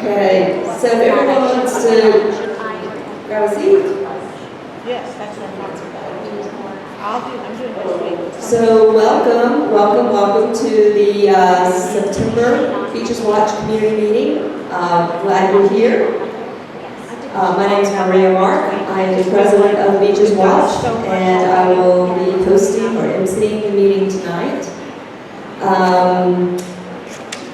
Okay, so if everyone wants to grab a seat. Yes, that's what I'm talking about. I'm doing next week. So welcome to the September Beaches Watch Community Meeting. Glad you're here. My name is Maria Mark. I am the president of Beaches Watch, and I will be hosting or emceeing the meeting tonight.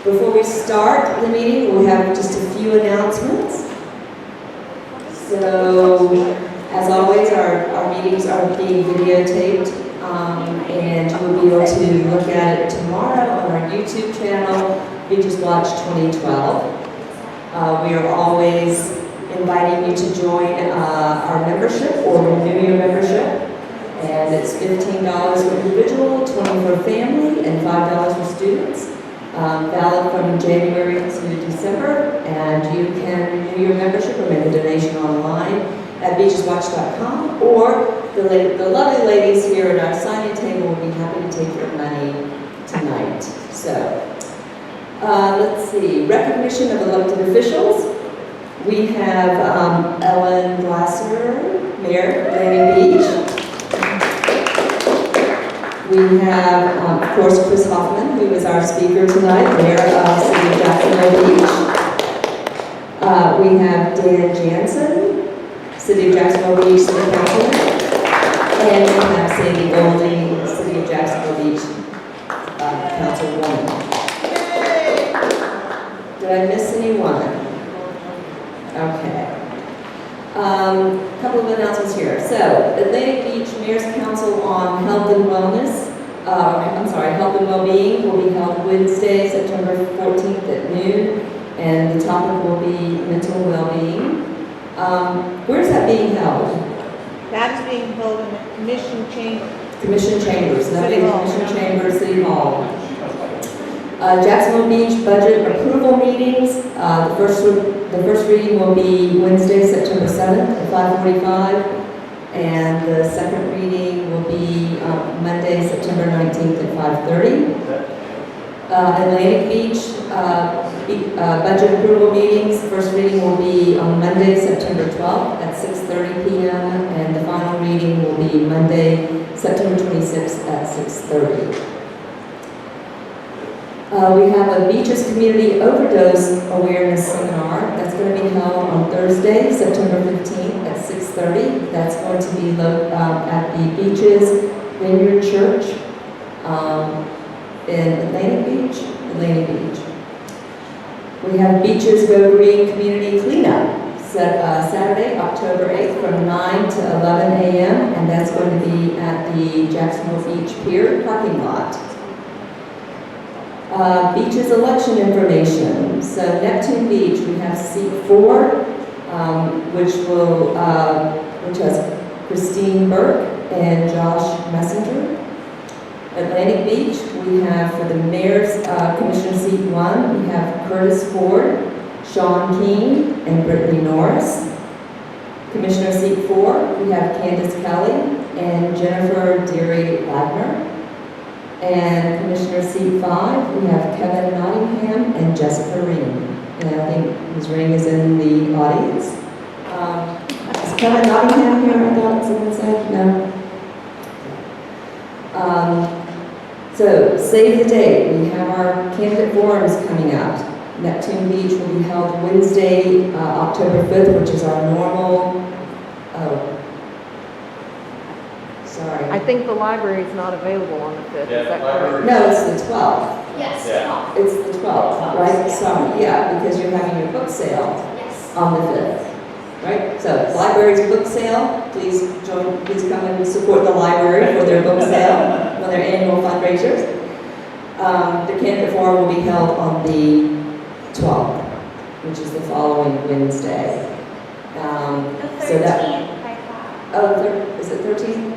Before we start the meeting, we have just a few announcements. So, as always, our meetings are being videotaped, and you'll be able to look at it tomorrow on our YouTube channel, Beaches Watch 2012. We are always inviting you to join our membership or renew your membership, and it's $15 for individual, $20 for family, and $5 for students. Valid from January to December, and you can renew your membership or make a donation online at beacheswatch.com, or the lovely ladies here at our signing table will be happy to take your money tonight. So, let's see, recognition of elected officials. We have Ellen Glasser, Mayor of Neptune Beach. We have, of course, Chris Hoffman, who is our speaker tonight, Mayor of City of Jacksonville Beach. We have Dan Jansen, City of Jacksonville Beach City Councilman. And we have Sandy Golding, City of Jacksonville Beach Councilwoman. Did I miss anyone? Okay. A couple of announcements here. So, Atlantic Beach Mayor's Council on Health and Wellness, Health and Wellbeing will be held Wednesday, September 14th at noon, and the topic will be mental well-being. Where is that being held? That is being held in the Commission Chamber. Commission Chambers, Commission Chambers, City Hall. Jacksonville Beach budget approval meetings. The first reading will be Wednesday, September 7th at 5:45, and the second reading will be Monday, September 19th at 5:30. Atlantic Beach budget approval meetings. First reading will be on Monday, September 12th at 6:30 p.m., and the final reading will be Monday, September 26th at 6:30. We have a Beaches Community Overdose Awareness Seminar that's going to be held on Thursday, September 15th at 6:30. That's going to be at the Beaches Vineyard Church in Atlantic Beach. We have Beaches Go Green Community Cleanup Saturday, October 8th from 9 to 11 a.m. and that's going to be at the Jacksonville Beach Pier parking lot. Beaches election information. So Neptune Beach, we have seat 4, which has Christine Burke and Josh Messenger. Atlantic Beach, we have for the Mayor's Commissioner seat 1, we have Curtis Ford, Sean Keene, and Brittany Norris. Commissioner seat 4, we have Candace Kelly and Jennifer Deary Wagner. And Commissioner seat 5, we have Kevin Nottingham and Jessica Ring. And I think Ms. Ring is in the audience. Is Kevin Nottingham here? I thought someone said no. So save the date. We have our candidate forums coming up. Neptune Beach will be held Wednesday, October 5th, which is our normal. Sorry. I think the library is not available on the 5th, is that correct? No, it's the 12th. Yes. Yeah. It's the 12th, right? Sorry, yeah, because you're having your book sale on the 5th, right? So, library's book sale, please come and support the library for their book sale, for their annual fundraisers. The candidate forum will be held on the 12th, which is the following Wednesday. The 13th, is it 13th?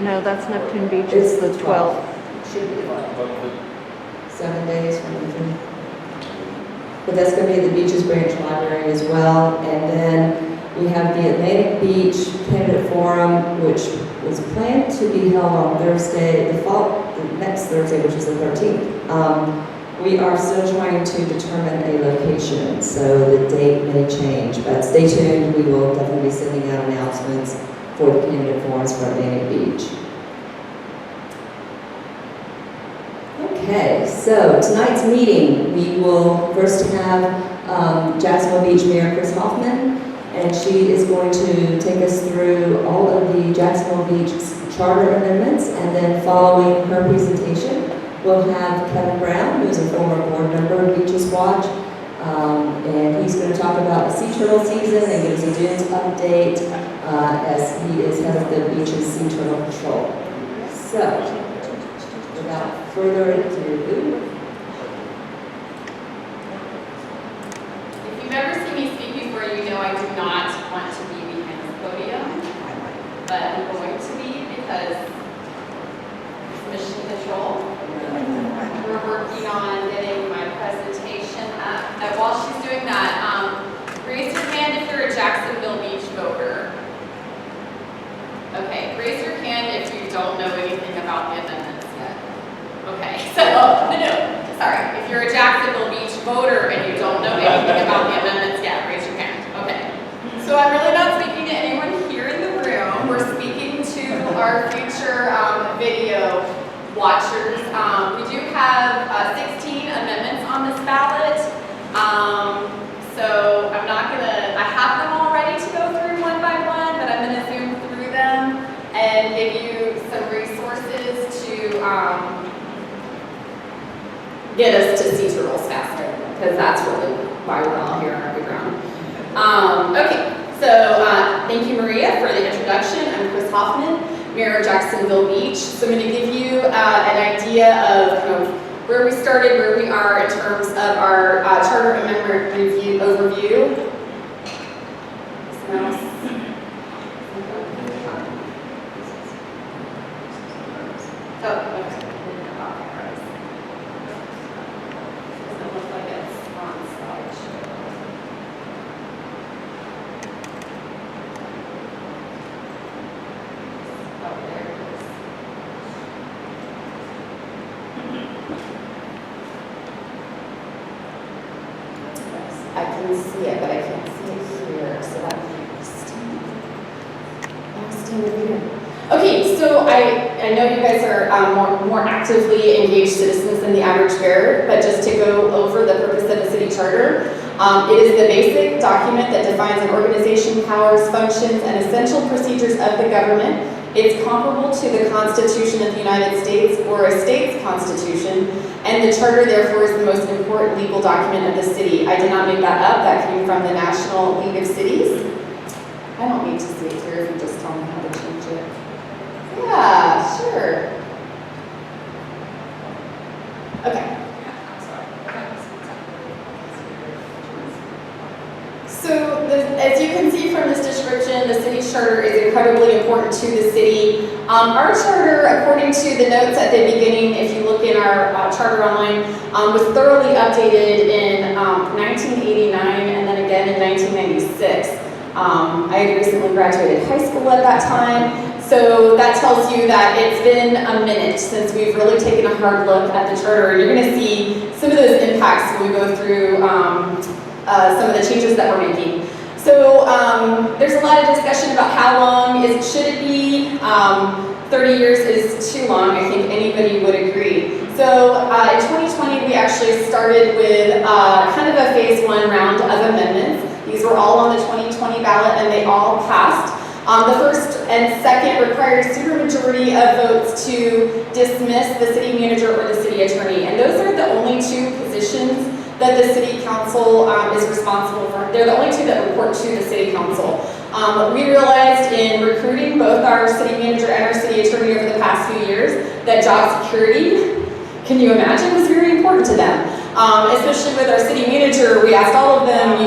No, that's Neptune Beach. It's the 12th. Should be 7 days from the 13th. But that's going to be at the Beaches Branch Library as well. And then we have the Atlantic Beach Candidate Forum, which was planned to be held on Thursday, the next Thursday, which is the 13th. We are still trying to determine a location, so the date may change, but stay tuned. We will definitely be sending out announcements for the candidate forums for Atlantic Beach. Okay, so tonight's meeting, we will first have Jacksonville Beach Mayor Chris Hoffman, and she is going to take us through all of the Jacksonville Beach Charter Amendments, and then following her presentation, we'll have Kevin Brown, who's a former board member of Beaches Watch, and he's going to talk about the sea turtle season and give us a dunes update as he is head of the beach's sea turtle patrol. So, without further ado, if you've ever seen me speak before, you know I do not want to be behind the podium, but I'm going to be because it's mission control. We're working on getting my presentation up. And while she's doing that, raise your hand if you're a Jacksonville Beach voter. Okay, raise your hand if you don't know anything about the amendments yet. Okay, so, no, sorry. If you're a Jacksonville Beach voter and you don't know anything about the amendments yet, raise your hand. Okay. So I'm really not speaking to anyone here in the room. We're speaking to our future video watchers. We do have 16 amendments on this ballot. So I'm not gonna, I have them all ready to go through one by one, but I'm gonna zoom through them and give you some resources to get us to sea turtles faster, because that's really why we're all here on our ground. Okay, so thank you, Maria, for the introduction. I'm Chris Hoffman, Mayor of Jacksonville Beach. So I'm going to give you an idea of kind of where we started, where we are in terms of our Charter Amendment review overview. Oh, okay. Doesn't look like it's on slideshow. Oh, there it is. I can see it, but I can't see it here, so that might be stand over here. Okay, so I know you guys are more actively engaged citizens than the average bearer, but just to go over the purpose of the city charter, it is the basic document that defines an organization, powers, functions, and essential procedures of the government. It's comparable to the Constitution of the United States or a state's constitution, and the charter therefore is the most important legal document of the city. I did not make that up, that came from the National League of Cities. I don't need to see it here if you just tell me how to change it. Yeah, sure. Okay. So, as you can see from this description, the city's charter is incredibly important to the city. Our charter, according to the notes at the beginning, if you look in our charter online, was thoroughly updated in 1989 and then again in 1996. I had recently graduated high school at that time. So that tells you that it's been a minute since we've really taken a hard look at the charter. You're going to see some of those impacts when we go through some of the changes that we're making. So there's a lot of discussion about how long should it be. 30 years is too long, I think anybody would agree. So in 2020, we actually started with kind of a phase one round of amendments. These were all on the 2020 ballot and they all passed. The first and second required a supermajority of votes to dismiss the city manager or the city attorney. And those are the only two positions that the city council is responsible for. They're the only two that report to the city council. We realized in recruiting both our city manager and our city attorney over the past few years that job security, can you imagine, was very important to them. Especially with our city manager, we asked all of them,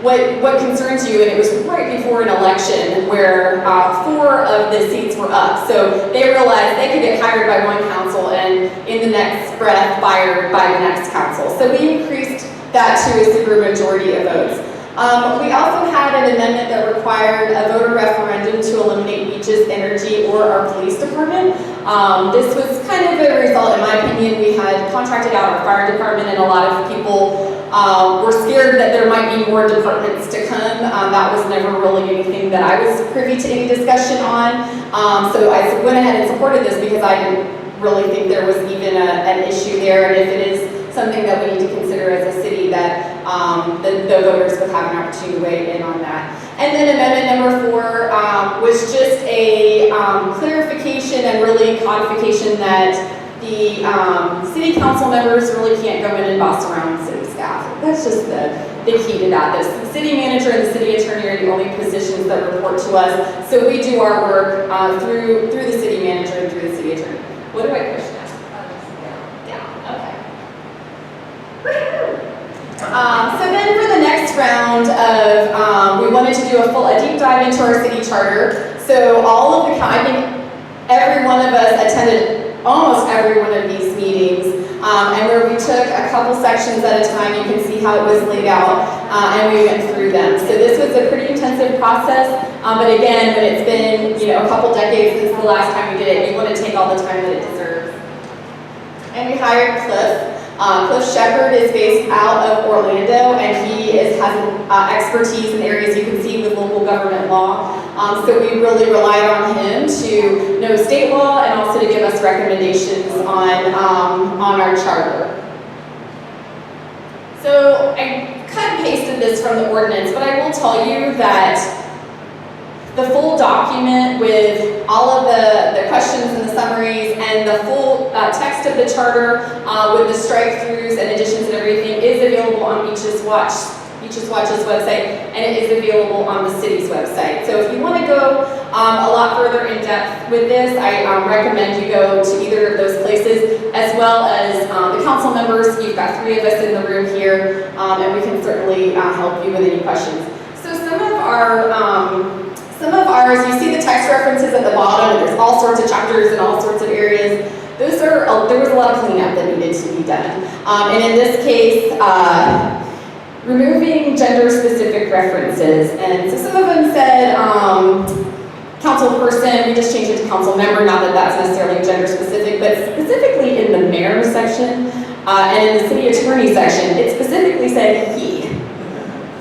what concerns you, and it was right before an election where 4 of the seats were up. So they realized they could get hired by one council and in the next breath fired by the next council. So we increased that to a supermajority of votes. We also had an amendment that required a voter referendum to eliminate beach beaches, energy, or our police department. This was kind of a result, in my opinion. We had contracted out our fire department, and a lot of people were scared that there might be more departments to come. That was never really anything that I was privy to any discussion on. So I went ahead and supported this because I didn't really think there was even an issue there, and if it is something that we need to consider as a city, that the voters would have an opportunity to weigh in on that. And then amendment number 4 was just a clarification and really codification that the city council members really can't go in and boss around city staff. That's just the key to that. The city manager and the city attorney are the only positions that report to us, so we do our work through the city manager and through the city attorney. What do I push now? Down, okay. So then for the next round of, we wanted to do a deep dive into our city charter. So all of the, I think every one of us attended almost every one of these meetings, and where we took a couple sections at a time. You can see how it was laid out, and we went through them. So this was a pretty intensive process, but again, when it's been a couple decades since the last time we did it, you want to take all the time that it deserves. And we hired Cliff. Cliff Shepard is based out of Orlando, and he has expertise in areas you can see with local government law. So we really relied on him to know state law and also to give us recommendations on our charter. So I cut and pasted this from the ordinance, but I will tell you that the full document with all of the questions and the summaries and the full text of the charter with the strike-throughs and additions and everything is available on Beaches Watch's website, and it is available on the city's website. So if you want to go a lot further in depth with this, I recommend you go to either of those places, as well as the council members. You've got 3 of us in the room here, and we can certainly help you with any questions. So some of ours, you see the text references at the bottom, and there's all sorts of chapters and all sorts of areas. There was a lot of cleanup that needed to be done. And in this case, removing gender-specific references. And so some of them said council person, we just changed it to council member, not that that's necessarily gender-specific, but specifically in the mayor section and in the city attorney section, it specifically said he.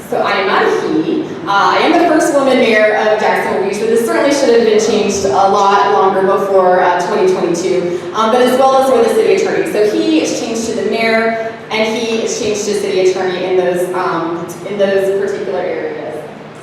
So I am not a he. I am the first woman mayor of Jacksonville Beach, so this certainly should have been changed a lot longer before 2022, but as well as with the city attorney. So he is changed to the mayor, and he is changed to city attorney in those particular areas.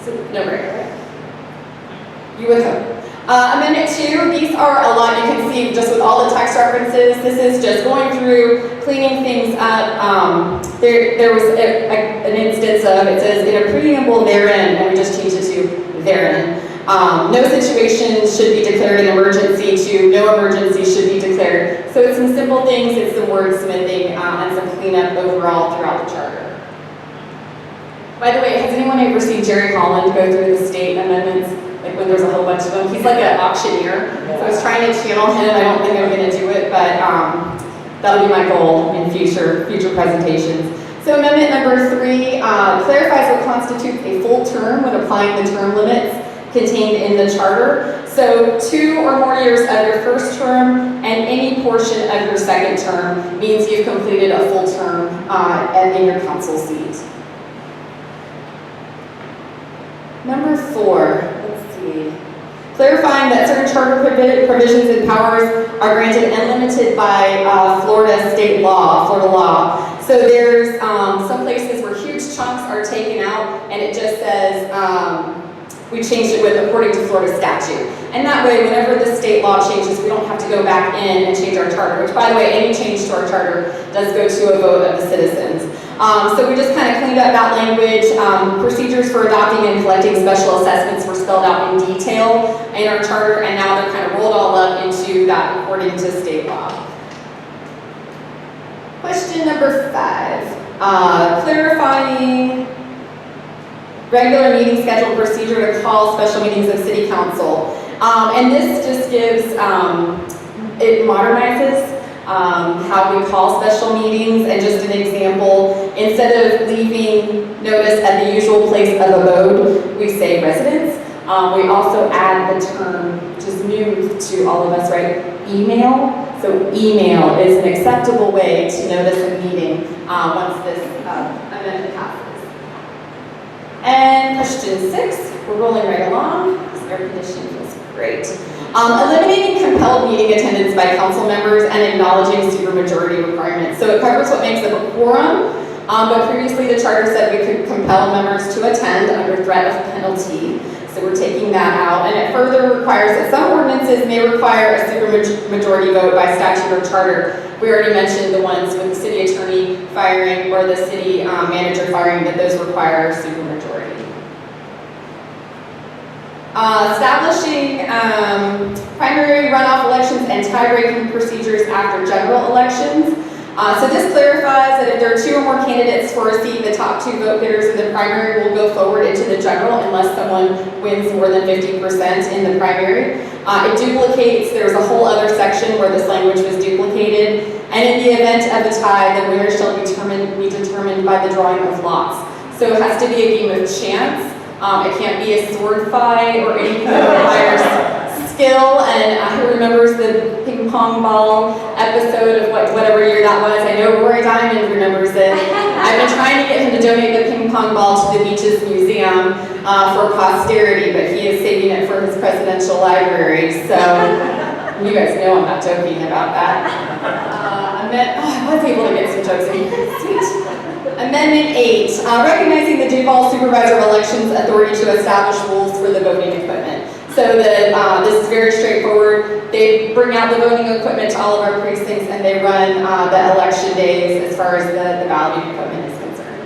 So no brainer, right? You would hope. Amendment 2, these are a lot. You can see just with all the text references, this is just going through, cleaning things up. There was an instance of, it says, in a preamble therein, and we just changed it to therein. No situation should be declared an emergency to no emergency should be declared. So it's some simple things, it's some wordsmithing, and some cleanup overall throughout the charter. By the way, has anyone ever seen Jerry Holland go through the state amendments? Like when there's a whole bunch of them. He's like an auctioneer. So I was trying to channel him. I don't think I'm going to do it, but that'll be my goal in future presentations. So amendment number 3 clarifies what constitutes a full term when applying the term limits contained in the charter. So 2 or more years of your first term and any portion of your second term means you've completed a full term in your council seat. Number 4. Clarifying that certain charter provisions and powers are granted unlimited by Florida law. So there's some places where huge chunks are taken out, and it just says, we changed it with according to Florida statute. And that way, whenever the state law changes, we don't have to go back in and change our charter, which by the way, any change to our charter does go to a vote of the citizens. So we just kind of cleaned up that language. Procedures for adopting and collecting special assessments were spelled out in detail in our charter, and now they're kind of rolled all up into that according to state law. Question number 5, clarifying regular meeting schedule procedure to call special meetings of city council. And this just gives, it modernizes how we call special meetings. And just an example, instead of leaving notice at the usual place of abode, we say residence. We also add the term, which is new to all of us, right? Email. So email is an acceptable way to notice a meeting once this amendment passes. And question 6, we're rolling right along. This air conditioning feels great. Eliminating compelled meeting attendance by council members and acknowledging supermajority requirements. So it covers what makes up a quorum, but previously the charter said we could compel members to attend under threat of penalty. So we're taking that out, and it further requires that some ordinances may require a supermajority vote by statute or charter. We already mentioned the ones with the city attorney firing or the city manager firing, that those require a supermajority. Establishing primary runoff elections and tie-breaking procedures after general elections. So this clarifies that if there are 2 or more candidates for a seat, the top 2 vote getters in the primary will go forward into the general unless someone wins more than 50% in the primary. It duplicates, there's a whole other section where this language was duplicated, and in the event of a tie, the winner shall be determined by the drawing of lots. So it has to be a game of chance. It can't be a sword fight or anything that requires skill, and who remembers the ping pong ball episode of whatever year that was? I know Rory Diamond remembers it. I've been trying to get him to donate the ping pong ball to the Beaches Museum for posterity, but he is saving it for his presidential library, so you guys know I'm not joking about that. I was able to get some jokes in. Sweet. Amendment 8, recognizing the default supervisor of elections authority to establish rules for the voting equipment. So this is very straightforward. They bring out the voting equipment to all of our precincts, and they run the election days as far as the balloting equipment is concerned.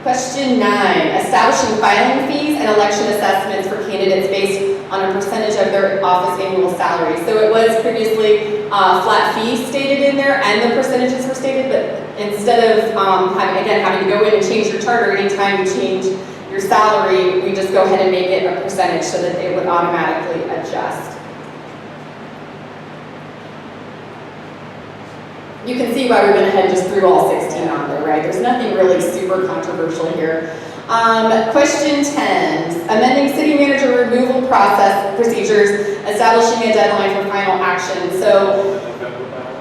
Question 9, establishing filing fees and election assessments for candidates based on a percentage of their office annual salary. So it was previously flat fees stated in there, and the percentages were stated, but instead of having to go in and change your charter anytime you change your salary, we just go ahead and make it a percentage so that it would automatically adjust. You can see why we went ahead and just threw all 16 on there, right? There's nothing really super controversial here. Question 10, amending city manager removal process procedures, establishing a deadline for final action. So,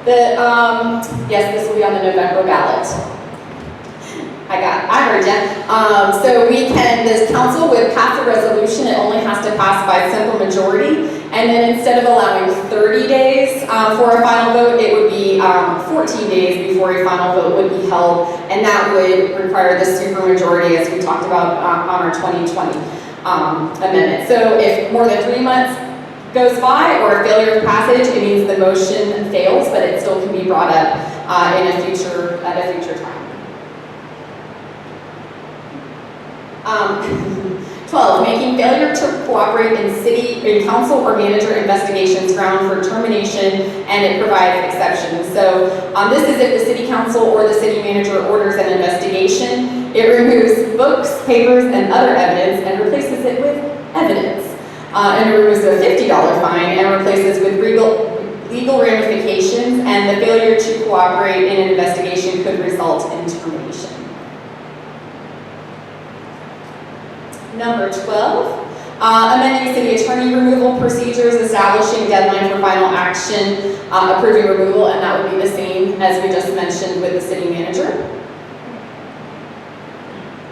yes, this will be on the November ballot. I heard ya. So this council would pass a resolution. It only has to pass by simple majority. And then instead of allowing 30 days for a final vote, it would be 14 days before a final vote would be held. And that would require the supermajority, as we talked about on our 2020 amendment. So if more than 3 months goes by or a failure of passage, it means the motion fails, but it still can be brought up at a future time. 12, making failure to cooperate in council or manager investigations ground for termination, and it provides exceptions. So this is if the city council or the city manager orders an investigation. It removes books, papers, and other evidence and replaces it with evidence. And it removes a $50 fine and replaces with legal ramifications, and the failure to cooperate in an investigation could result in termination. Number 12, amending city attorney removal procedures, establishing deadline for final action, approving removal, and that would be the same as we just mentioned with the city manager.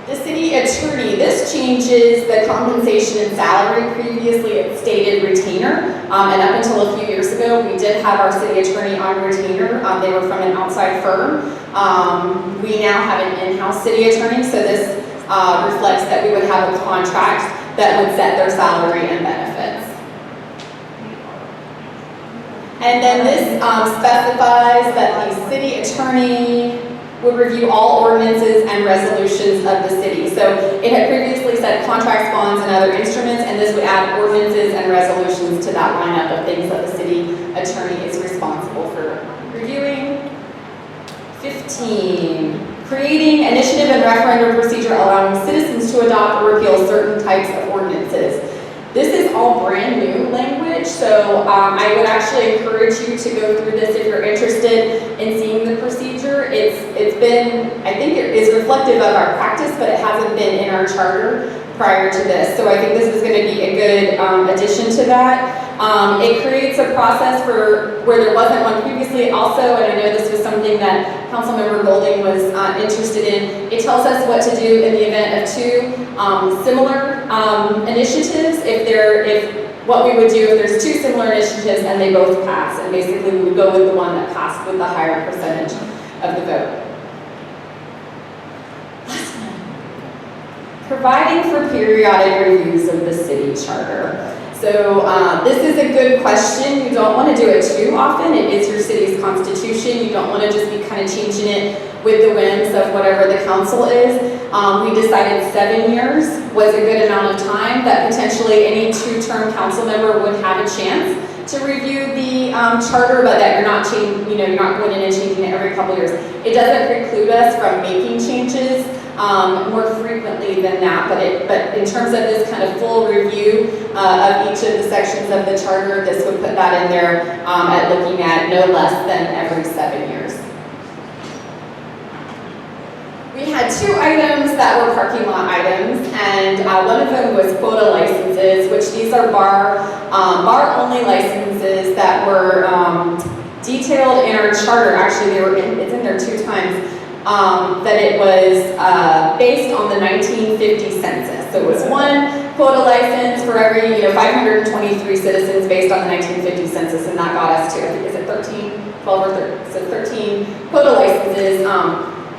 The city attorney, this changes the compensation and salary. Previously it stated retainer, and up until a few years ago we did have our city attorney on retainer. They were from an outside firm. We now have an in-house city attorney, so this reflects that we would have a contract that would set their salary and benefits. And then this specifies that the city attorney would review all ordinances and resolutions of the city. So it had previously said contracts, bonds, and other instruments, and this would add ordinances and resolutions to that lineup of things that the city attorney is responsible for reviewing. 15. Creating initiative and referendum procedure allowing citizens to adopt or repeal certain types of ordinances. This is all brand new language, so I would actually encourage you to go through this if you're interested in seeing the procedure. It's been, I think it is reflective of our practice, but it hasn't been in our charter prior to this. So I think this is going to be a good addition to that. It creates a process for where there wasn't one previously also, and I know this was something that Councilmember Golding was interested in. It tells us what to do in the event of two similar initiatives. What we would do if there's two similar initiatives and they both pass, and basically we would go with the one that passed with the higher percentage of the vote. Providing for periodic reviews of the city charter. So this is a good question. You don't want to do it too often. It is your city's constitution. You don't want to just be kind of changing it with the whims of whatever the council is. We decided 7 years was a good amount of time that potentially any two-term council member would have a chance to review the charter, but that you're not you're not going in and changing it every couple years. It doesn't preclude us from making changes more frequently than that, but in terms of this kind of full review of each of the sections of the charter, this would put that in there at looking at no less than every 7 years. We had 2 items that were parking lot items, and one of them was quota licenses, which these are bar-only licenses that were detailed in our charter. Actually, it's in there 2 times. That it was based on the 1950 census. So it was 1 quota license for every 523 citizens based on the 1950 census, and that got us to, I think, is it 13, 12 or 13? So 13 quota licenses.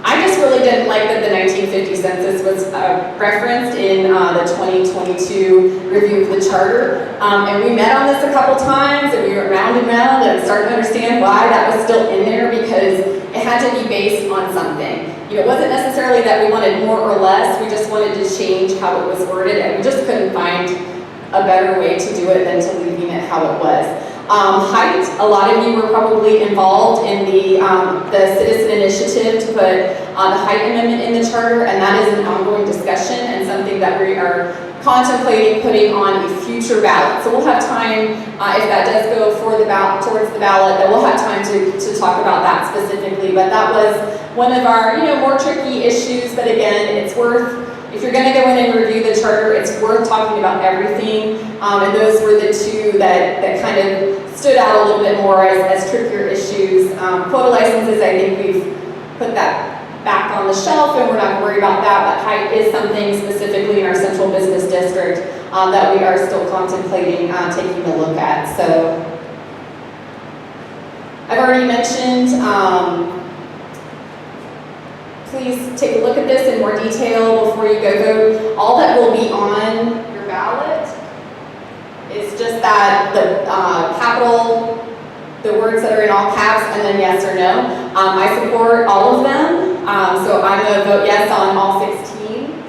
I just really didn't like that the 1950 census was referenced in the 2022 review of the charter. And we met on this a couple times, and we went round and round and started to understand why that was still in there, because it had to be based on something. It wasn't necessarily that we wanted more or less, we just wanted to change how it was worded, and we just couldn't find a better way to do it than to leaving it how it was. Height, a lot of you were probably involved in the citizen initiative to put the height amendment in the charter, and that is an ongoing discussion and something that we are contemplating putting on a future ballot. So we'll have time, if that does go towards the ballot, then we'll have time to talk about that specifically. But that was one of our more tricky issues, but again, it's worth, if you're going to go in and review the charter, it's worth talking about everything, and those were the 2 that kind of stood out a little bit more as trickier issues. Quota licenses, I think we've put that back on the shelf and we're not worried about that, but height is something specifically in our central business district that we are still contemplating taking a look at. So I've already mentioned, please take a look at this in more detail before you go vote. All that will be on your ballot is just that the capital, the words that are in all caps, and then yes or no. I support all of them, so I'm going to vote yes on all 16.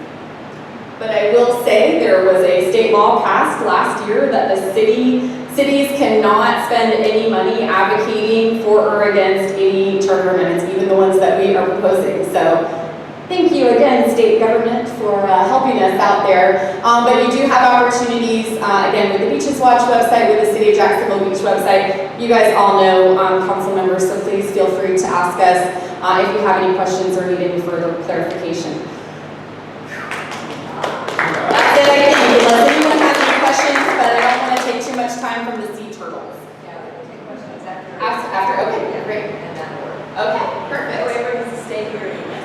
But I will say there was a state law passed last year that the cities cannot spend any money advocating for or against any charter amendments, even the ones that we are proposing. So thank you again, state government, for helping us out there. But you do have opportunities, again, with the Beaches Watch website, with the City of Jacksonville Beach website. You guys all know council members, so please feel free to ask us if you have any questions or need any further clarification. That's it, I think. Unless anyone has any questions, but I don't want to take too much time from the sea turtles. Yeah, we'll take questions after. After, okay, great. And that will work. Okay, perfect. Whoever needs to stay here anyway.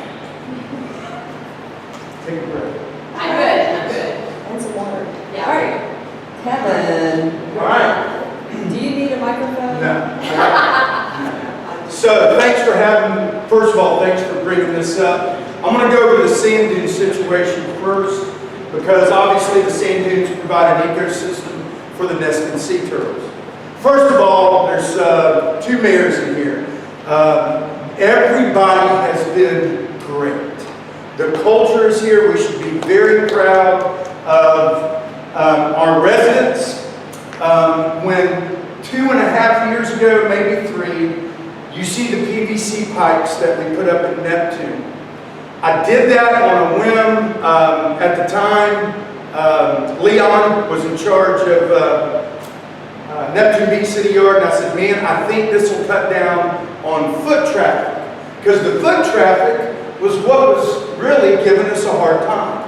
Take a break. I'm good, I'm good. And some water. Yeah. All right, Kevin. All right. Do you need a microphone? No. So thanks for first of all, thanks for bringing this up. I'm going to go over the sand dune situation first, because obviously the sand dunes provide an ecosystem for the nesting sea turtles. First of all, there's 2 mayors in here. Everybody has been great. The culture is here. We should be very proud of our residents. When 2.5 years ago, maybe 3, you see the PVC pipes that we put up in Neptune. I did that on a whim. At the time, Leon was in charge of Neptune Beach City Yard, and I said, man, I think this will cut down on foot traffic, because the foot traffic was what was really giving us a hard time.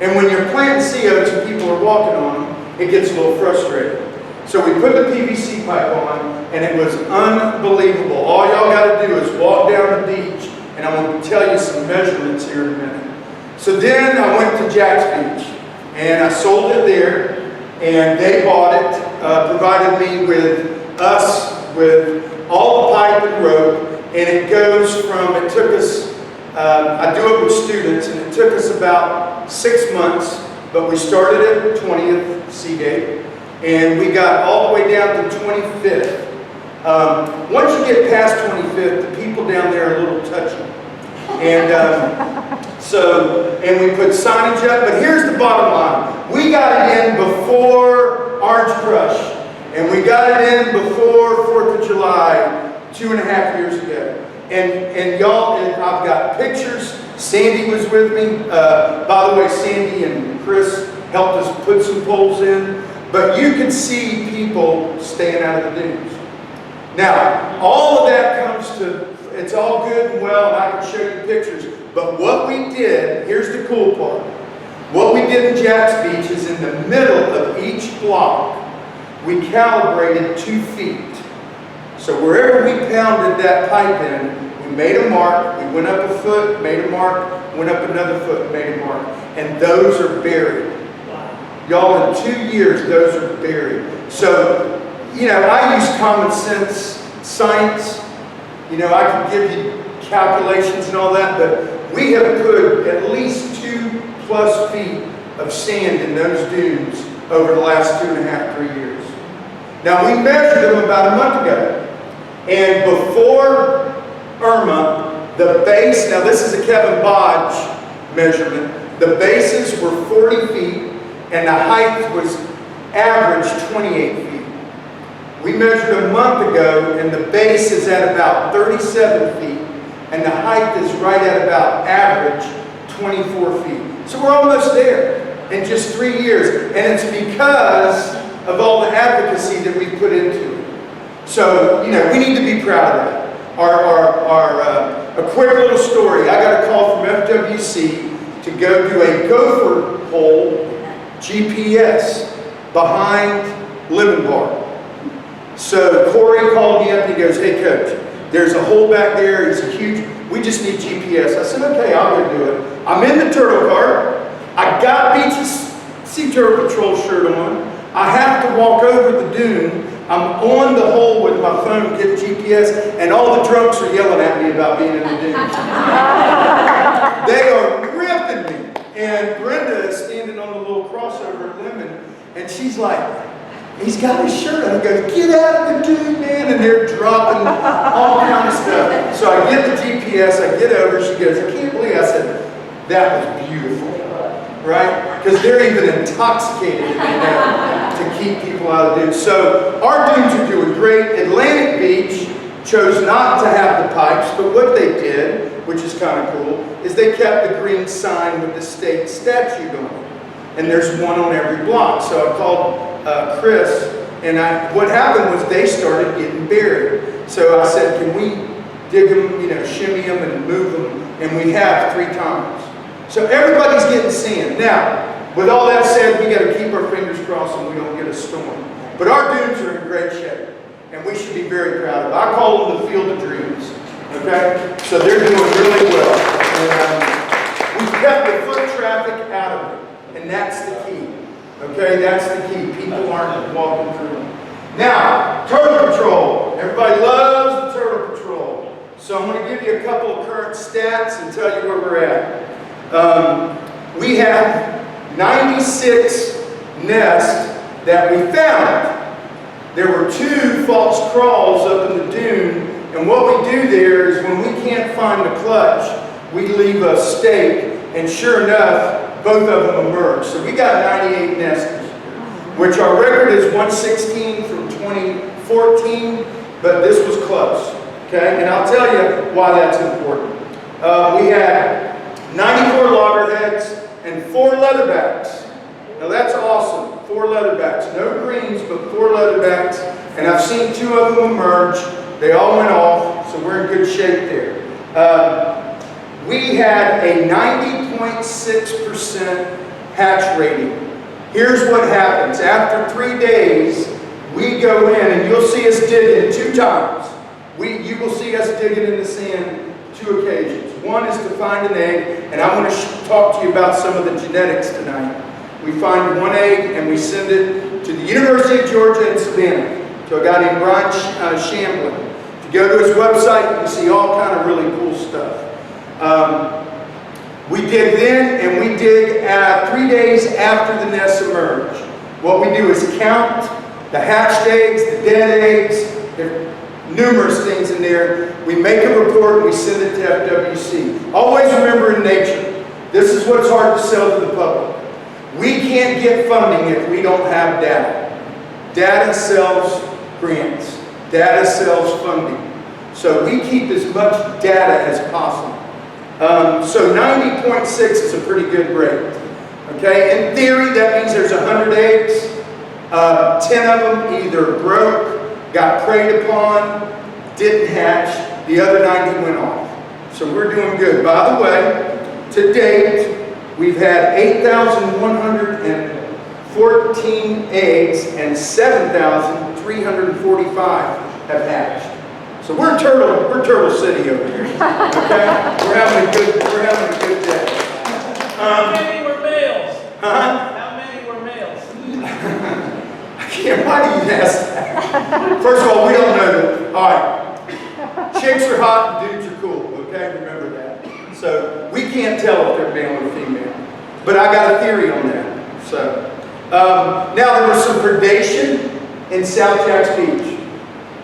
And when you're planting COs and people are walking on them, it gets a little frustrating. So we put the PVC pipe on, and it was unbelievable. All y'all got to do is walk down the beach, and I'm going to tell you some measurements here in a minute. So then I went to Jack's Beach, and I sold it there, and they bought it, provided me with all the pipe and rope, and it goes from, it took us, I do it with students, and it took us about 6 months, but we started at 20th Seagate, and we got all the way down to 25th. Once you get past 25th, the people down there are a little touchy. And and we put signage up, but here's the bottom line. We got it in before Orange Crush, and we got it in before 4th of July 2.5 years ago. And y'all, I've got pictures. Sandy was with me. By the way, Sandy and Chris helped us put some poles in. But you can see people staying out of the dunes. Now, all of that comes to, it's all good and well, and I can show you pictures. But what we did, here's the cool part. What we did in Jack's Beach is in the middle of each block, we calibrated 2 feet. So wherever we pounded that pipe in, we made a mark, we went up a foot, made a mark, went up another foot, made a mark. And those are buried. Y'all, in 2 years, those are buried. So, I use common sense, science. I can give you calculations and all that, but we have put at least 2+ feet of sand in those dunes over the last 2.5, 3 years. Now, we measured them about a month ago. And before Irma, the base, now this is a Kevin Bodge measurement, the bases were 40 feet and the height was average 28 feet. We measured a month ago and the base is at about 37 feet and the height is right at about average 24 feet. So we're almost there in just 3 years, and it's because of all the advocacy that we put into it. So, we need to be proud of that. A quick little story. I got a call from FWC to go do a gopher hole GPS behind Lemon Bar. So Corey called me up and he goes, "Hey coach, there's a hole back there, it's huge, we just need GPS." I said, "Okay, I'll go do it." I'm in the turtle cart, I got Beach's Sea Turtle Patrol shirt on, I have to walk over the dune, I'm on the hole with my phone getting GPS, and all the drunks are yelling at me about being in the dune. They are ripping me. And Brenda is standing on the little crossover at Lemon, and she's like, "He's got his shirt on." He goes, "Get out of the dune, man." And they're dropping all kind of stuff. So I get the GPS, I get over, she goes, "I can't believe it." I said, "That was beautiful." Right? Because they're even intoxicated in there to keep people out of dunes. So our dunes are doing great. Atlantic Beach chose not to have the pipes, but what they did, which is kind of cool, is they kept the green sign with the state statute on it. And there's one on every block. So I called Chris, and what happened was they started getting buried. So I said, "Can we dig them, shimmy them and move them?" And we have 3 times. So everybody's getting sand. Now, with all that said, we got to keep our fingers crossed and we don't get a storm. But our dunes are in great shape, and we should be very proud of it. I call them the Field of Dreams. Okay? So they're doing really well. And we've kept the foot traffic out of it, and that's the key. Okay? That's the key. People aren't walking through them. Now, Turtle Patrol. Everybody loves the Turtle Patrol. So I'm going to give you a couple of current stats and tell you where we're at. We have 96 nests that we found. There were 2 false crawls up in the dune, and what we do there is when we can't find the clutch, we leave a stake, and sure enough, both of them emerged. So we got 98 nesters, which our record is 116 from 2014, but this was close. Okay, and I'll tell you why that's important. We had 94 loggerheads and 4 leatherbacks. Now that's awesome. 4 leatherbacks. No greens, but 4 leatherbacks. And I've seen 2 of them emerge. They all went off, so we're in good shape there. We had a 90.6% hatch rating. Here's what happens. After 3 days, we go in and you'll see us digging 2 times. You will see us digging in the sand 2 occasions. One is to find an egg, and I'm going to talk to you about some of the genetics tonight. We find 1 egg and we send it to the University of Georgia in Savannah to a guy named Brian Shamblin. If you go to his website, you can see all kind of really cool stuff. We dig then, and we dig 3 days after the nests emerge. What we do is count the hatched eggs, the dead eggs. There are numerous things in there. We make a report and we send it to FWC. Always remember in nature, this is what's hard to sell to the public. We can't get funding if we don't have data. Data sells grants. Data sells funding. So we keep as much data as possible. So 90.6 is a pretty good rate. Okay, in theory, that means there's 100 eggs. 10 of them either broke, got preyed upon, didn't hatch. The other 90 went off. So we're doing good. By the way, to date, we've had 8,114 eggs and 7,345 have hatched. So we're Turtle City over here. Okay? We're having a good day. How many were males? Huh? How many were males? Why do you ask that? First of all, we don't know that. All right. Chicks are hot and dudes are cool. Okay? Remember that. So we can't tell if they're male or female. But I got a theory on that. So now there was some predation in South Jacks Beach.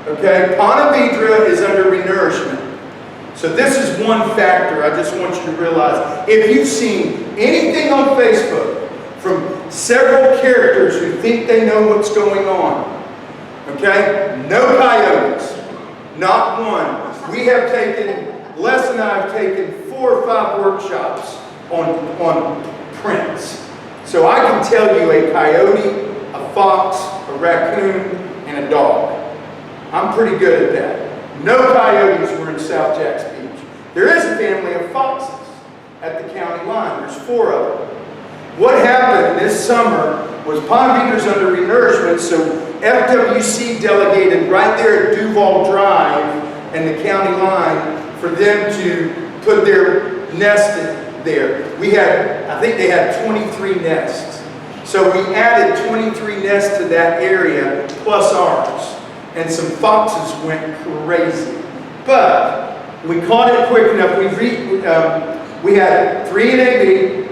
Okay, Ponte Vedra is under renourishment. So this is one factor I just want you to realize. If you've seen anything on Facebook from several characters who think they know what's going on, okay, no coyotes, not one. We have taken, Les and I have taken 4 or 5 workshops on prints. So I can tell you a coyote, a fox, a raccoon, and a dog. I'm pretty good at that. No coyotes were in South Jacks Beach. There is a family of foxes at the county line. There's 4 of them. What happened this summer was Ponte Vedra's under renourishment, so FWC delegated right there at Duval Drive and the county line for them to put their nest in there. I think they had 23 nests. So we added 23 nests to that area plus ours. And some foxes went crazy. But we caught it quick enough. We had 3 in AB.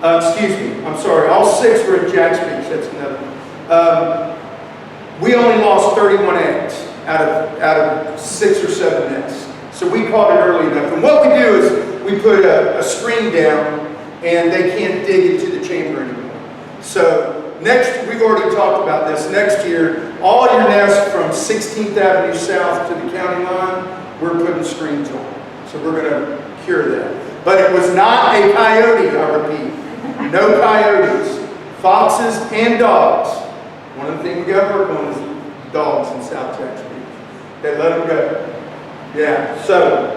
I'm sorry, all 6 were in Jacks Beach. That's another one. We only lost 31 eggs out of 6 or 7 nests. So we caught it early enough. And what we do is we put a screen down and they can't dig into the chamber anymore. So we've already talked about this. Next year, all your nests from 16th Avenue South to the county line, we're putting screens on. So we're going to cure that. But it was not a coyote, I repeat. No coyotes. Foxes and dogs. One of the things we got to work on is dogs in South Jacks Beach. They let them go. Yeah, so,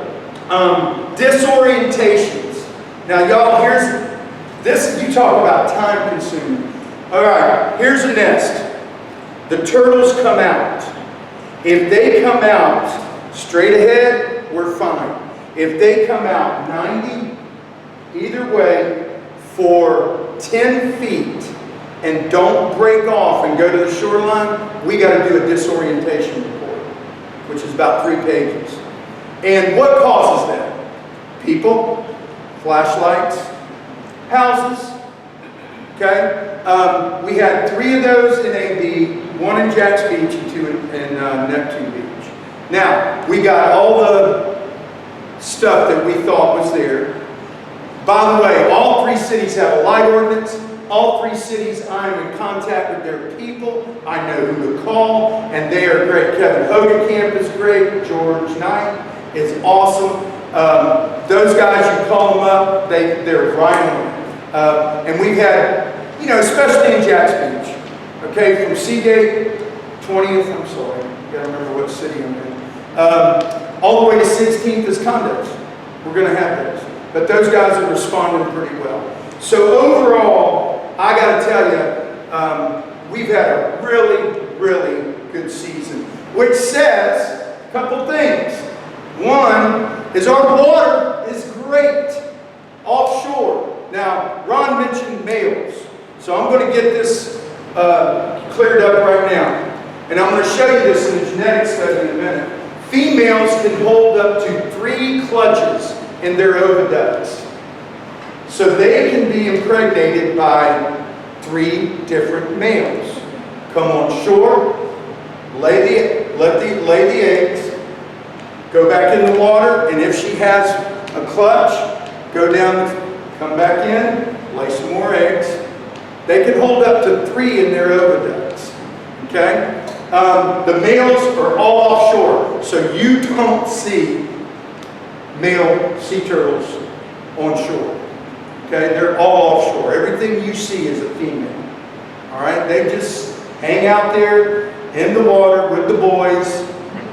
disorientations. Now y'all, you talk about time consuming. All right, here's a nest. The turtles come out. If they come out straight ahead, we're fine. If they come out 90, either way, for 10 feet and don't break off and go to the shoreline, we got to do a disorientation report, which is about 3 pages. And what causes that? People, flashlights, houses. Okay? We had 3 of those in AB, 1 in Jacks Beach and 2 in Neptune Beach. Now, we got all the stuff that we thought was there. By the way, all 3 cities have a light ordinance. All 3 cities, I'm in contact with their people. I know who to call, and they are great. Kevin Hogenkamp is great. George Knight is awesome. Those guys, you call them up, they're right on it. And we've had, especially in Jacks Beach, okay, from Seagate, 20th, I'm sorry, you gotta remember what city I'm in, all the way to 16th is condos. We're gonna have those. But those guys are responding pretty well. So overall, I got to tell you, we've had a really, really good season, which says a couple things. One is our water is great offshore. Now, Ron mentioned males, so I'm going to get this cleared up right now. And I'm going to show you this in the genetic study in a minute. Females can hold up to 3 clutches in their oviducts. So they can be impregnated by 3 different males. Come on shore, lay the eggs, go back in the water, and if she has a clutch, go down, come back in, lay some more eggs. They can hold up to 3 in their oviducts. Okay? The males are all offshore, so you don't see male sea turtles on shore. Okay? They're all offshore. Everything you see is a female. All right? They just hang out there in the water with the boys,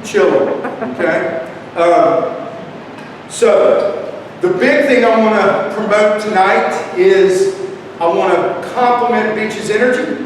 chilling. Okay? So, the big thing I want to promote tonight is I want to compliment Beaches Energy.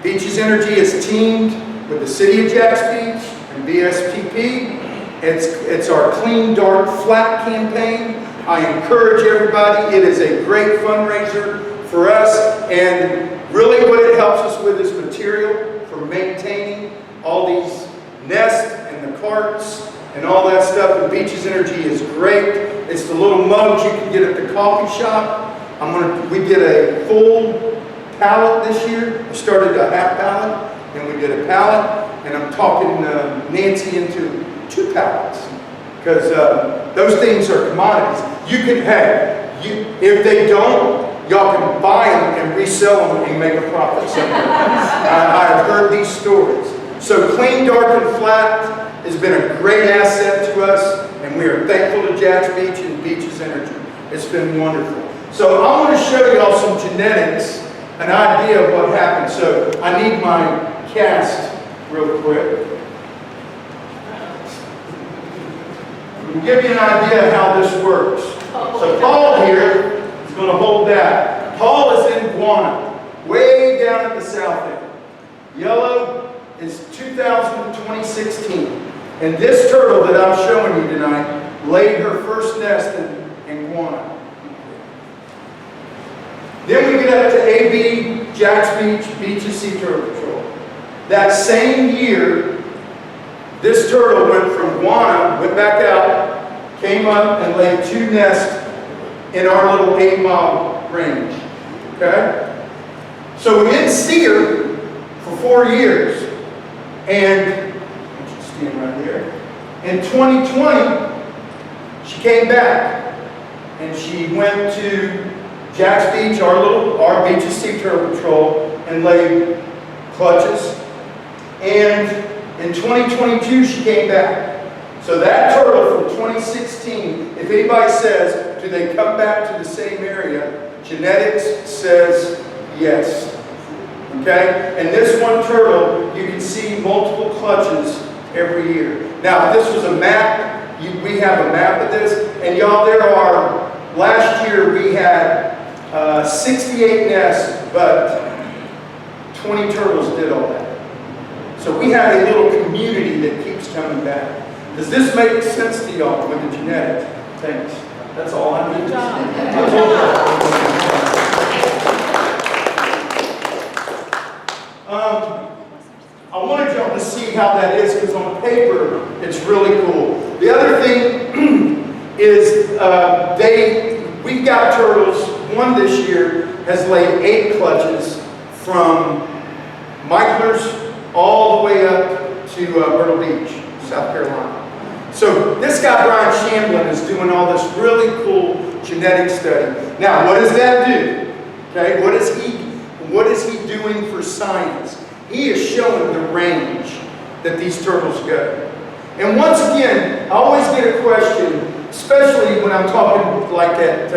Beaches Energy is teamed with the City of Jacks Beach and BSPP. It's our Clean Dark Flat campaign. I encourage everybody. It is a great fundraiser for us, and really what it helps us with is material for maintaining all these nests and the carts and all that stuff. And Beaches Energy is great. It's the little mugs you can get at the coffee shop. We did a full pallet this year. We started a half pallet, and we did a pallet, and I'm talking Nancy into 2 pallets, because those things are commodities. You can, if they don't, y'all can buy them and resell them and make a profit somewhere. I've heard these stories. So Clean, Dark, and Flat has been a great asset to us, and we are thankful to Jacks Beach and Beaches Energy. It's been wonderful. So I want to show y'all some genetics, an idea of what happened. So I need my cast real quick. We'll give you an idea of how this works. So Paul here is going to hold that. Paul is in Guana, way down at the south end. Yellow is 2016. And this turtle that I'm showing you tonight laid her first nest in Guana. Then we get up to AB, Jacks Beach, Beaches Sea Turtle Patrol. That same year, this turtle went from Guana, went back out, came up and laid 2 nests in our little 8-mile range. Okay? So we didn't see her for 4 years. And, she's standing right there. In 2020, she came back. And she went to Jacks Beach, our Beaches Sea Turtle Patrol, and laid clutches. And in 2022, she came back. So that turtle from 2016, if anybody says, do they come back to the same area? Genetics says yes. Okay? And this one turtle, you can see multiple clutches every year. Now, if this was a map, we have a map of this. And y'all, last year we had 68 nests, but 20 turtles did all that. So we have a little community that keeps coming back. Does this make sense to y'all with the genetics? Thanks. That's all I need to I wanted y'all to see how that is, because on paper, it's really cool. The other thing is we've got turtles. One this year has laid 8 clutches from Michler's all the way up to Myrtle Beach, South Carolina. So this guy, Brian Shamblin, is doing all this really cool genetic study. Now, what does that do? Okay, what is he doing for science? He is showing the range that these turtles go. And once again, I always get a question, especially when I'm talking like at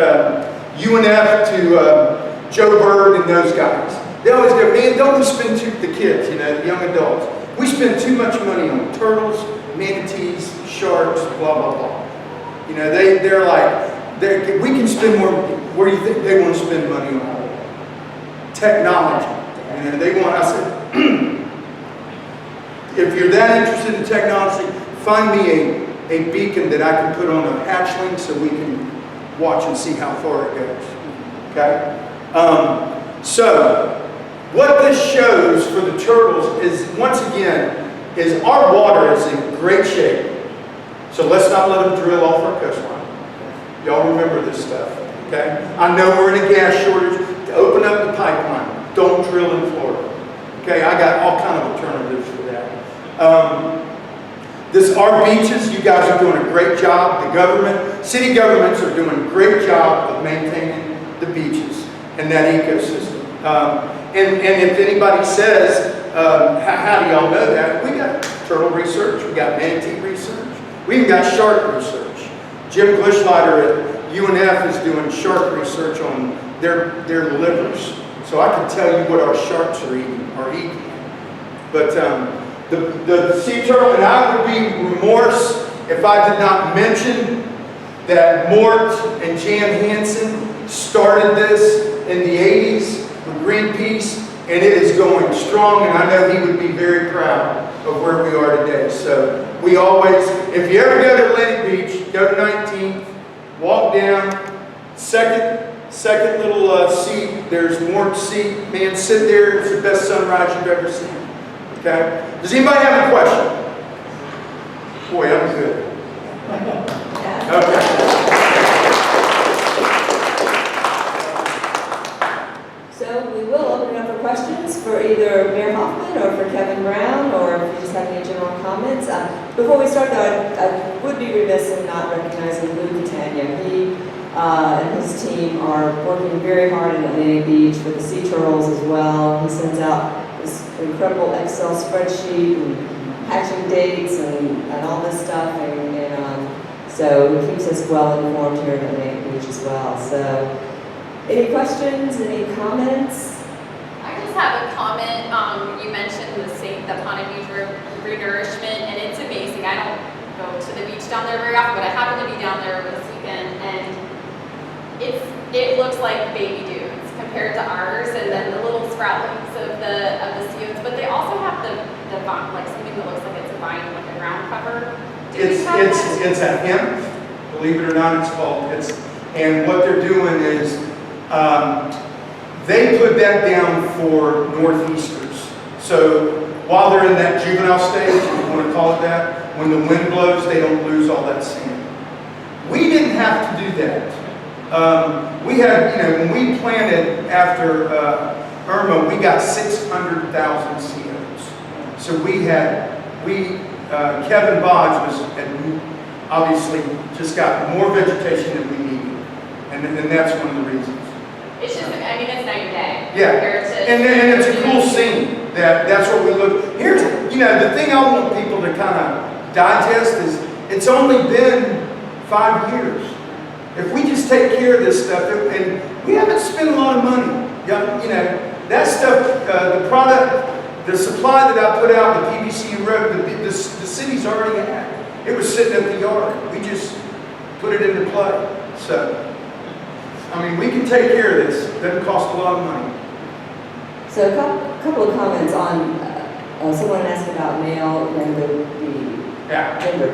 UNF to Joe Bird and those guys. They always go, man, don't we spend the kids, the young adults. We spend too much money on turtles, manatees, sharks, blah, blah, blah. They're like, We can spend more. Where do you think they want to spend money on? Technology. And they want, I said, if you're that interested in technology, find me a beacon that I can put on a hatchling so we can watch and see how far it goes. Okay? So, what this shows for the turtles is, once again, is our water is in great shape. So let's not let them drill off our coastline. Y'all remember this stuff, okay? I know we're in a gas shortage. To open up the pipeline, don't drill in Florida. Okay, I got all kind of alternatives for that. Our beaches, you guys are doing a great job. The government, city governments are doing a great job of maintaining the beaches and that ecosystem. And if anybody says, how do y'all know that? We got turtle research, we got manatee research, we even got shark research. Jim Glishleiter at UNF is doing shark research on their livers. So I can tell you what our sharks are eating. But the sea turtle, and I would be remorse if I did not mention that Mort and Jan Hansen started this in the 80s with Greenpeace, and it is going strong, and I know he would be very proud of where we are today. So we always, if you ever go to Atlantic Beach, go to 19th, walk down, second little seat, there's Mort's seat. Man, sit there, it's the best sunrise you've ever seen. Okay? Does anybody have a question? Boy, I'm good. Okay. So we will open it up for questions for either Mayor Hoffman or for Kevin Brown, or if you just have any general comments. Before we start though, I would be remiss in not recognizing Lou Catania. He and his team are working very hard in Atlantic Beach with the sea turtles as well. He sends out this incredible Excel spreadsheet and hatching dates and all this stuff, and so he keeps us well informed here in Atlantic Beach as well. So, any questions? Any comments? I just have a comment. You mentioned the Ponte Beach renourishment, and it's amazing. I don't go to the beach down there very often, but I happen to be down there over this weekend, and it looks like baby dunes compared to ours, and then the little sproutlings of the sea oats. But they also have the vine, like something that looks like it's a vine, like a ground cover. It's a hemp, believe it or not. And what they're doing is they put that down for northeasters. So while they're in that juvenile stage, if you want to call it that, when the wind blows, they don't lose all that sand. We didn't have to do that. We had, when we planted after Irma, we got 600,000 sea oats. So Kevin Bodge had obviously just got more vegetation than we needed. And that's one of the reasons. It's just, it's night and day. Yeah, and it's a cool scene. That's what we look. Here's, the thing I want people to kind of digest is it's only been 5 years. If we just take care of this stuff, and we haven't spent a lot of money. That stuff, the product, the supply that I put out, the PVC road, the city's already had. It was sitting at the yard. We just put it into play. So, we can take care of this. It doesn't cost a lot of money. So a couple of comments on, someone asked about male and the gender.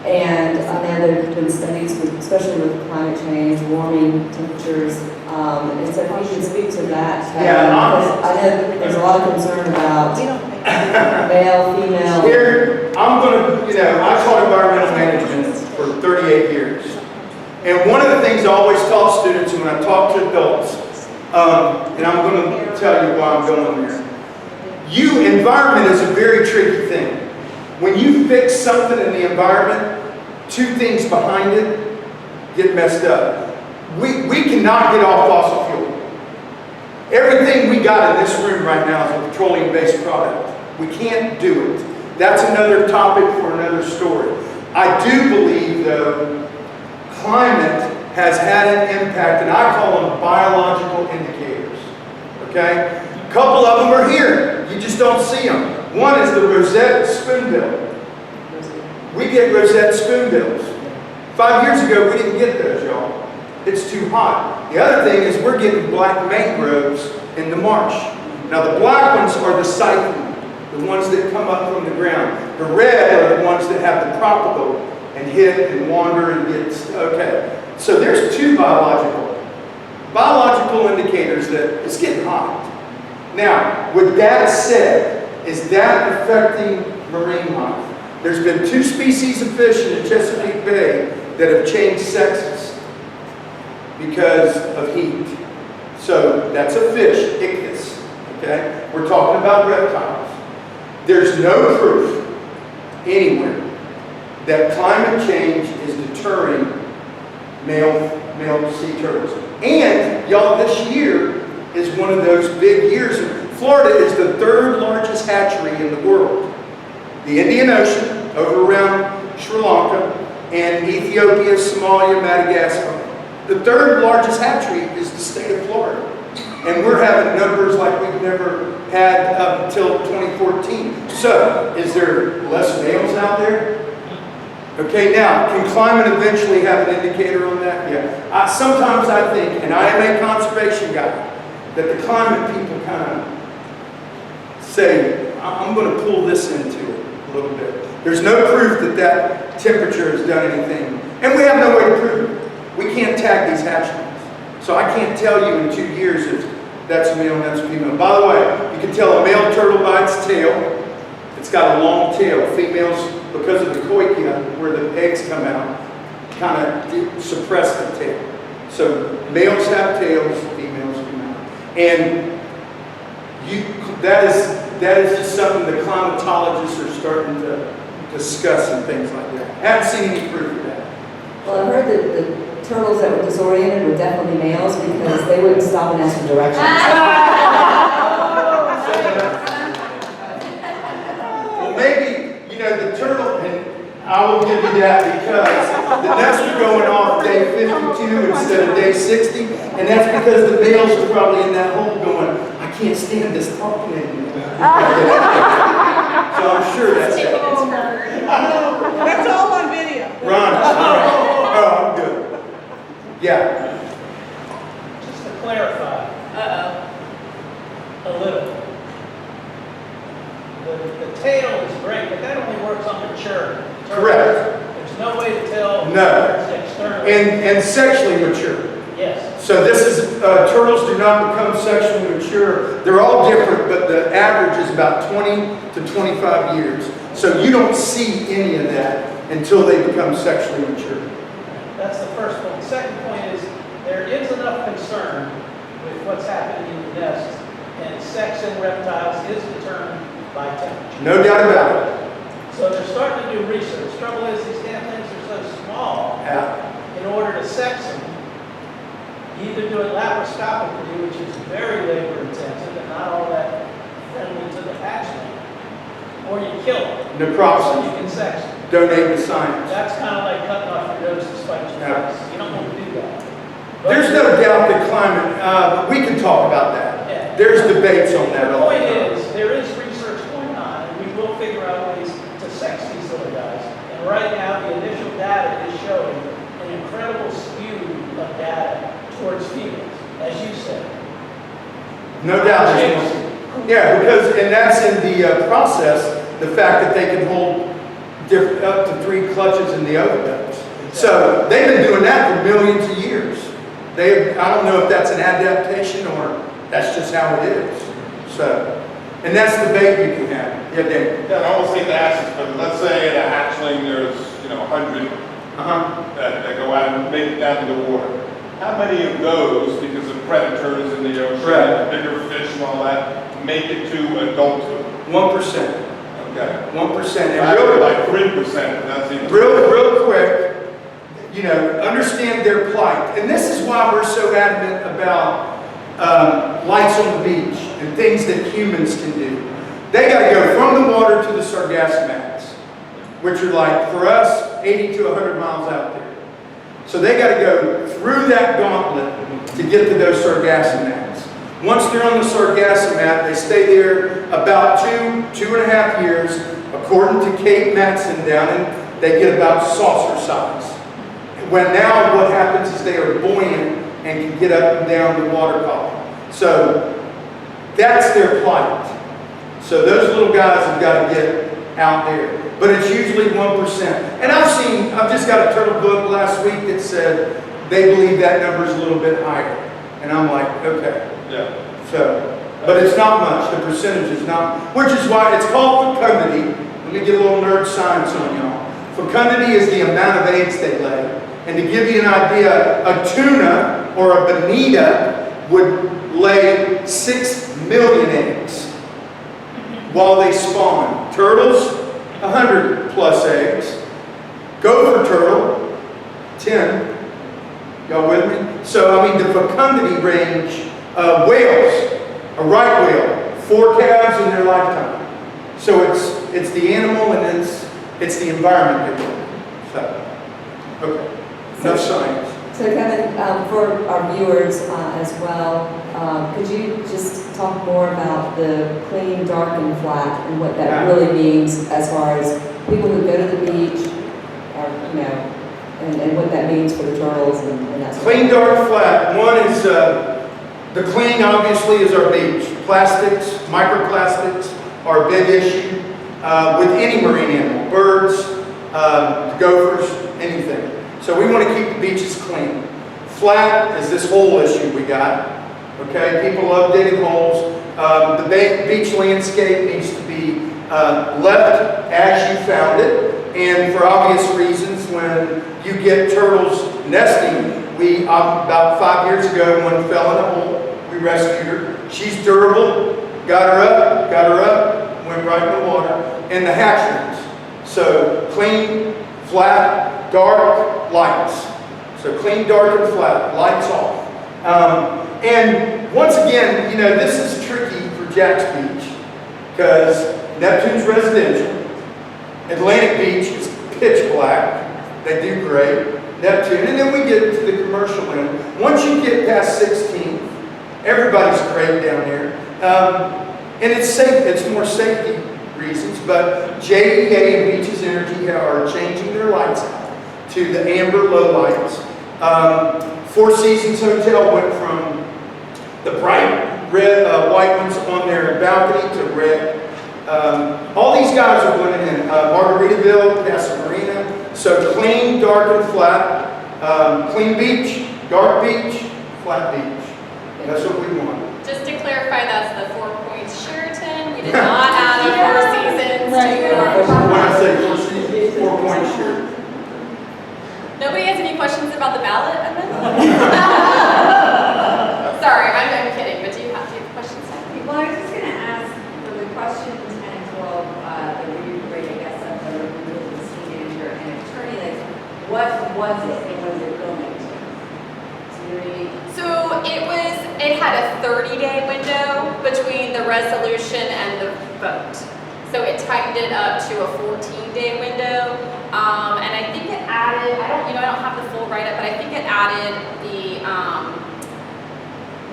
And I know there have been studies, especially with climate change, warming temperatures, and so if you can speak to that. Because I know there's a lot of concern about male, female. Here, I'm going to, I taught environmental management for 38 years. And one of the things I always taught students when I talk to adults, and I'm going to tell you why I'm going there. Environment is a very tricky thing. When you fix something in the environment, two things behind it get messed up. We cannot get off fossil fuel. Everything we got in this room right now is a petroleum-based product. We can't do it. That's another topic for another story. I do believe, though, climate has had an impact, and I call them biological indicators. Okay? A couple of them are here. You just don't see them. One is the rosette spoonbill. We get rosette spoonbills. 5 years ago, we didn't get those, y'all. it's too hot. The other thing is we're getting black mangroves in the marsh. Now the black ones are the siphon, the ones that come up from the ground. The red are the ones that have the tropical and hit and wander and get, okay. So there's two biological indicators that it's getting hot. Now, with that said, is that affecting marine life? There's been 2 species of fish in the Chesapeake Bay that have changed sexes because of heat. So that's a fish, ichthys, okay? We're talking about reptiles. There's no proof anywhere that climate change is deterring male sea turtles. And, y'all, this year is one of those big years. Florida is the 3rd largest hatchery in the world. The Indian Ocean, over around Sri Lanka, and Ethiopia, Somalia, Madagascar. The 3rd largest hatchery is the state of Florida. And we're having numbers like we've never had up until 2014. So, is there less males out there? Okay, now, can climate eventually have an indicator on that? Yeah. Sometimes I think, and I am a conservation guy, that the climate people kind of say, I'm going to pull this into it a little bit. There's no proof that that temperature has done anything. And we have no way to prove it. We can't tag these hatchlings. So I can't tell you in 2 years if that's a male and that's a female. By the way, you can tell a male turtle by its tail. It's got a long tail. Females, because of the koikia, where the eggs come out, kind of suppress the tail. So males have tails, females come out. And that is just something the climatologists are starting to discuss and things like that. Haven't seen any proof of that. Well, I heard that the turtles that were disoriented were definitely males because they wouldn't stop and ask for directions. Well, maybe, the turtle, and I will give you that because the nests are going off day 52 instead of day 60, and that's because the males are probably in that hole going, I can't stand this talking anymore. So I'm sure that's it. That's all on video. Ron, oh, I'm good. Yeah. Just to clarify. A little. The tail is great, but that only works on mature. Correct. There's no way to tell No. whether it's external. And sexually mature. Yes. So this is, turtles do not become sexually mature. They're all different, but the average is about 20 to 25 years. So you don't see any of that until they become sexually mature. That's the first point. The second point is there is enough concern with what's happening in the nests, and sex in reptiles is determined by temperature. No doubt about it. So they're starting to do research. Trouble is these damn things are so small. Yeah. In order to sex them, you either do it laparoscopically, which is very labor intensive and not all that friendly to the hatchling, or you kill them. Necropsy. So you can sex them. Donate to science. That's kind of like cutting off your nose to spite your Yeah. face. You don't want to do that. But There's no doubt that climate, we can talk about that. Yeah. There's debates on that. The all the point time. is, there is research going on, and we will figure out ways to sex these little guys. And right now, the initial data is showing an incredible skew of data towards females, as you said. No doubt. Yeah, because, and that's in the process, the fact that they can hold up to 3 clutches in the oviducts. So they've been doing that for millions of years. I don't know if that's an adaptation or that's just how it is. So, and that's the debate you can have. Yeah, Dave. Yeah, I almost hate to ask this, but let's say at a hatchling there's, 100 that go out and make it down to the water. How many of those, because of predators in the ocean, Right. bigger fish and all that, make it to adulthood? 1%. Okay. 1%. I And feel real, like 3%, that's even. real quick, understand their plight. And this is why we're so adamant about lights on the beach and things that humans can do. They got to go from the water to the sargassomats, which are like, for us, 80 to 100 miles out there. So they got to go through that gauntlet to get to those sargassomats. Once they're on the sargassomat, they stay there about 2.5 years, according to Kate Matson down in, they get about saucer size. when now what happens is they are buoyant and can get up and down the water column. So that's their plight. So those little guys have got to get out there. But it's usually 1%. And I've just got a turtle book last week that said they believe that number is a little bit higher. And I'm like, okay. Yeah. So, but it's not much. The percentage is not, which is why it's called fecundity. Let me get a little nerd science on y'all. Fecundity is the amount of eggs they lay. And to give you an idea, a tuna or a bonita would lay 6 million eggs while they spawn. Turtles, 100 plus eggs. Gopher turtle, 10. Y'all with me? So, I mean, the fecundity range, whales, a right whale, 4 calves in their lifetime. So it's the animal and it's the environment they live in. So, okay. Enough science. So Kevin, for our viewers as well, could you just talk more about the clean, dark, and flat and what that really means as far as people who go to the beach, or, you know, and what that means for the turtles and that sort of Clean, dark, flat. One is the clean, obviously, is our beach. Plastics, microplastics are a big issue with any marine animal, birds, gophers, anything. So we want to keep the beaches clean. Flat is this hole issue we got. Okay, people love digging holes. The beach landscape needs to be left as you found it. And for obvious reasons, when you get turtles nesting, we, about 5 years ago, one fell in a hole. We rescued her. She's durable. Got her up, went right in the water. And the hatchlings. So clean, flat, dark, lights. So clean, dark, and flat, lights off. And once again, you know, this is tricky for Jack's Beach because Neptune's residential. Atlantic Beach is pitch black. They do great. Neptune. And then we get to the commercial end. Once you get past 16th, everybody's great down here. And it's safe. It's more safety reasons. But JEA and Beaches Energy are changing their lights out to the amber low lights. Four Seasons Hotel went from the bright red, white ones on their balcony to red. All these guys are going in Margaritaville, Casa Marina. So clean, dark, and flat. Clean beach, dark beach, flat beach. That's what we want. Just to clarify, that's the 4 Points Sheraton. We did not add a Four Seasons to our... When I say Four Seasons, 4 Points Sheraton. Nobody has any questions about the ballot amendment? Sorry, I'm kidding, but do you have questions? Well, I was just going to ask, for the question 10 and 12, the reiterate, I guess, of the removal of the city manager and attorney, like, what was it and was it going to? So it had a 30-day window between the resolution and the vote. So it tightened it up to a 14-day window. And I think it added, I don't have the full write-up, but I think it added the,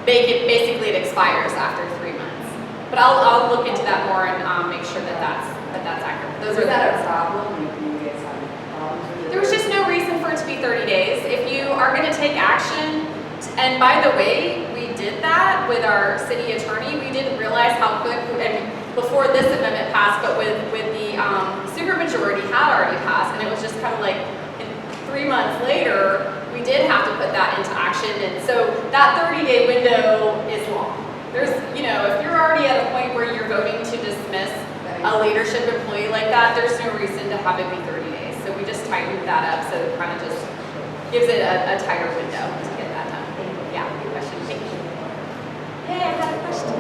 basically it expires after 3 months. But I'll look into that more and make sure that that's accurate. Those are that a problem? You guys have problems? There was just no reason for it to be 30 days. If you are going to take action, and by the way, we did that with our city attorney. We didn't realize how quick, and before this amendment passed, but with the supermajority had already passed, and it was just kind of like 3 months later, we did have to put that into action. And so that 30-day window is long. There's, if you're already at a point where you're voting to dismiss a leadership employee like that, there's no reason to have it be 30 days. So we just tightened that up, so it kind of just gives it a tighter window to get that done. Yeah, good question. Thank you. Yay, I got a question.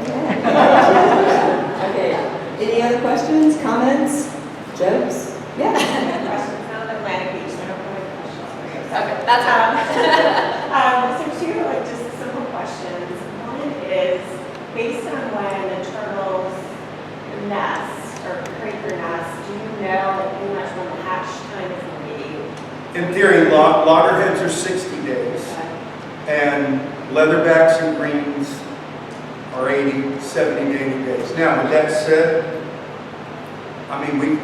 Okay. Any other questions, comments, jokes? Yeah. Questions on Atlantic Beach, I don't know what questions for you. Okay, that's So two just simple questions. One is, based on when the turtles nest or create their nest, do you know pretty much when the hatch time is going to be? In theory, loggerheads are 60 days. And leatherbacks and greens are 80, 70, 80 days. Now, with that said, I mean,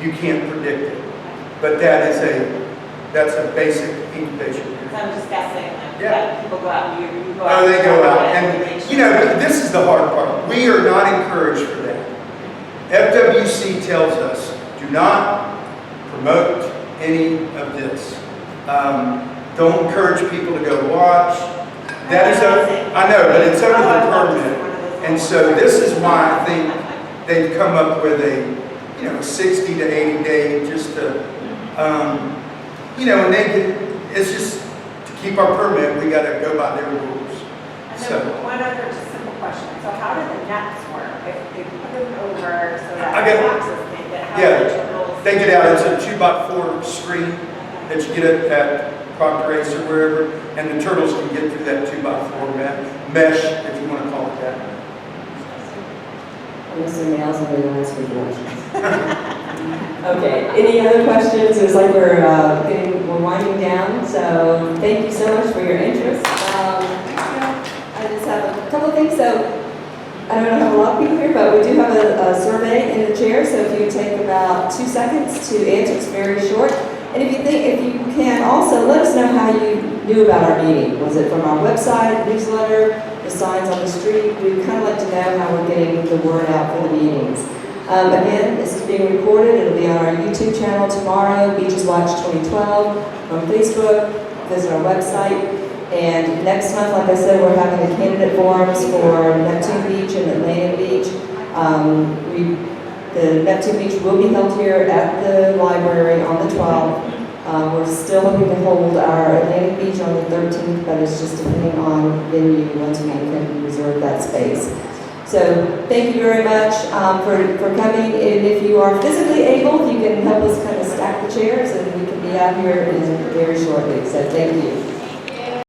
you can't predict it. But that is That's a basic incubation So period. I'm just guessing, like, Yeah. that people go out, you go out. Oh, they go out, and and, make you know, sure- but this is the hard part. We are not encouraged for that. FWC tells us, do not promote any of this. Don't encourage people to go watch. That is, I know, but it's under the permit. And so this is why I think they've come up with a, 60 to 80 day, just to, and they get, it's just to keep our permit, we gotta go by their rules. And So, then one other just simple question. So how do the nets work? If they put them over so that I get- foxes can get, how yeah, do the turtles? they get out, it's a 2x4 screen that you get at Proctor Ace or wherever, and the turtles can get through that 2x4 mesh, if you want to call it that. Mr. Nails, I'm going to ask for questions. Okay, any other questions? It was like we're winding down, so thank you so much for your interest. I just have a couple of things. So I don't have a lot of people here, but we do have a survey in the chair, so if you take about 2 seconds to answer, it's very short. And if you can also let us know how you knew about our meeting. Was it from our website, newsletter, the signs on the street? We'd kind of like to know how we're getting the word out for the meetings. Again, this is being recorded. It'll be on our YouTube channel tomorrow, Beaches Watch 2012, on Facebook. Visit our website. And next month, like I said, we're having the candidate forums for Neptune Beach and Atlantic Beach. The Neptune Beach will be held here at the library on the 12th. We're still hoping to hold our Atlantic Beach on the 13th, but it's just depending on venue once we can reserve that space. So thank you very much for coming. And if you are physically able, if you can help us kind of stack the chairs, and we can be out here very shortly. So thank you.